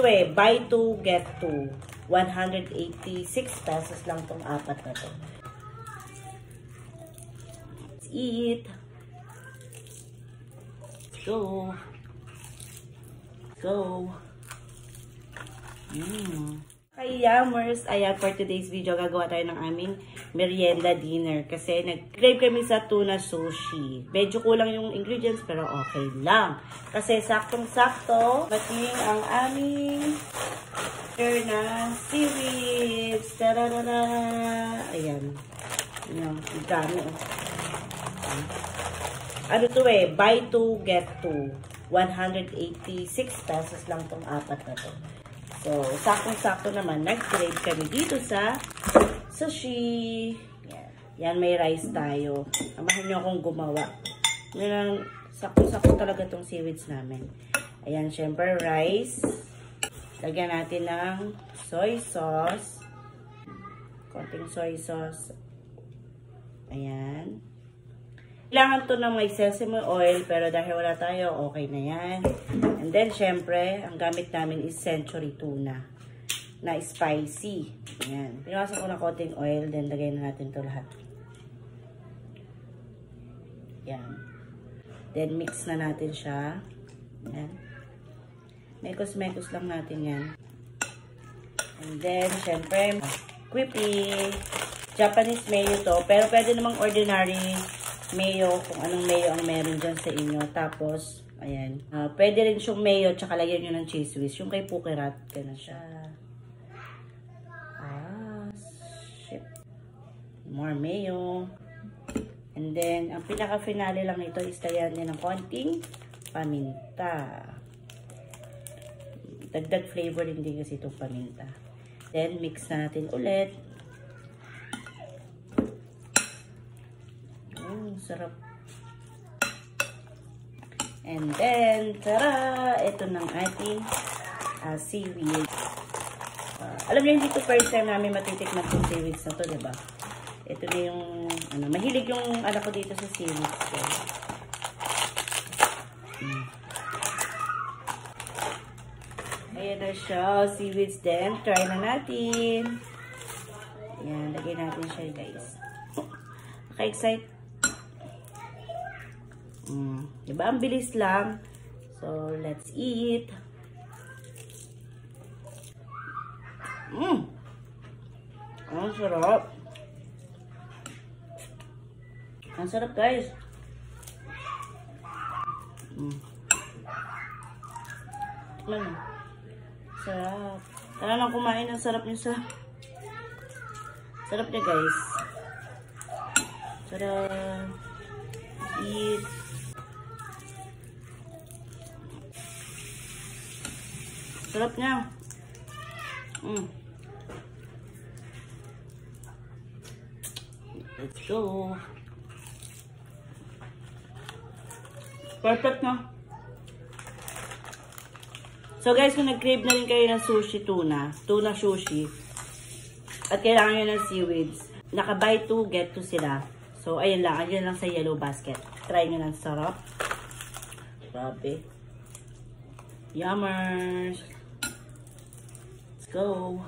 to buy 2, get 2. 186 pesos lang tong apat na to. Let's eat. Go. Go. Kay Yammers, ayan, for today's video, gagawa tayo ng aming merienda dinner. Kasi nag-crave kami sa tuna sushi. Medyo kulang yung ingredients, pero okay lang. Kasi saktong-sakto, mating ang aming na seaweeds. Tararara! Ayan. Ayan, ang dami. Ano to buy 2, get 2. 186 pesos lang tong apat na to. So, saktong-sakto naman, nag-crave kami dito sa sushi. Yan, may rice tayo. Amahan nyo akong gumawa. Meron, sakto-sakto talaga tong seaweeds namin. Ayan, syempre, rice. Lagyan natin ng soy sauce. Konting soy sauce. Ayan. Kailangan to na may sesame oil, pero dahil wala tayo, okay na yan. And then, syempre, ang gamit namin is century tuna na spicy. Ayan. Pinasok ko na konting oil, then lagay na natin to lahat. Ayan. Then, mix na natin siya. Ayan. Mekos-mekos lang natin yan. And then, syempre, quippy. Japanese mayo to, pero pwede namang ordinary mayo, kung anong mayo ang meron dyan sa inyo. Tapos, ayan. Pwede rin siyang mayo, tsaka lagyan nyo ng cheese whiz. Yung kay Pukerat, gano'n siya. Shit. More mayo. And then, ang pinaka-finale lang nito is lagyan din ng konting paminta. Dagdag flavor din kasi itong paminta. Then, mix natin ulit. Sarap. And then, tara! Ito ng ating seaweed. Alam niyo, hindi ito first time namin matitikman itong seaweeds na to, diba? Ito na yung, mahilig yung anak ko dito sa seaweeds. So. Ayan na siya, seaweeds din. Try na natin. Ayan, lagay natin siya, guys. Naka-excite. Diba? Ang bilis lang. So, let's eat. Ang sarap. Ang sarap, guys. Sarap. Tara lang kumain. Ang sarap niya sa... Sarap niya, guys. Sarap. Eat. Sarap niya. Let's go. Perfect na. So guys, kung nag-crave na rin kayo ng sushi tuna sushi, at kailangan nyo ng seaweeds, naka-buy 2, get 2 sila. So, ayun lang sa yellow basket. Try nyo ng sarap. Grabe. Yummers. Let's go.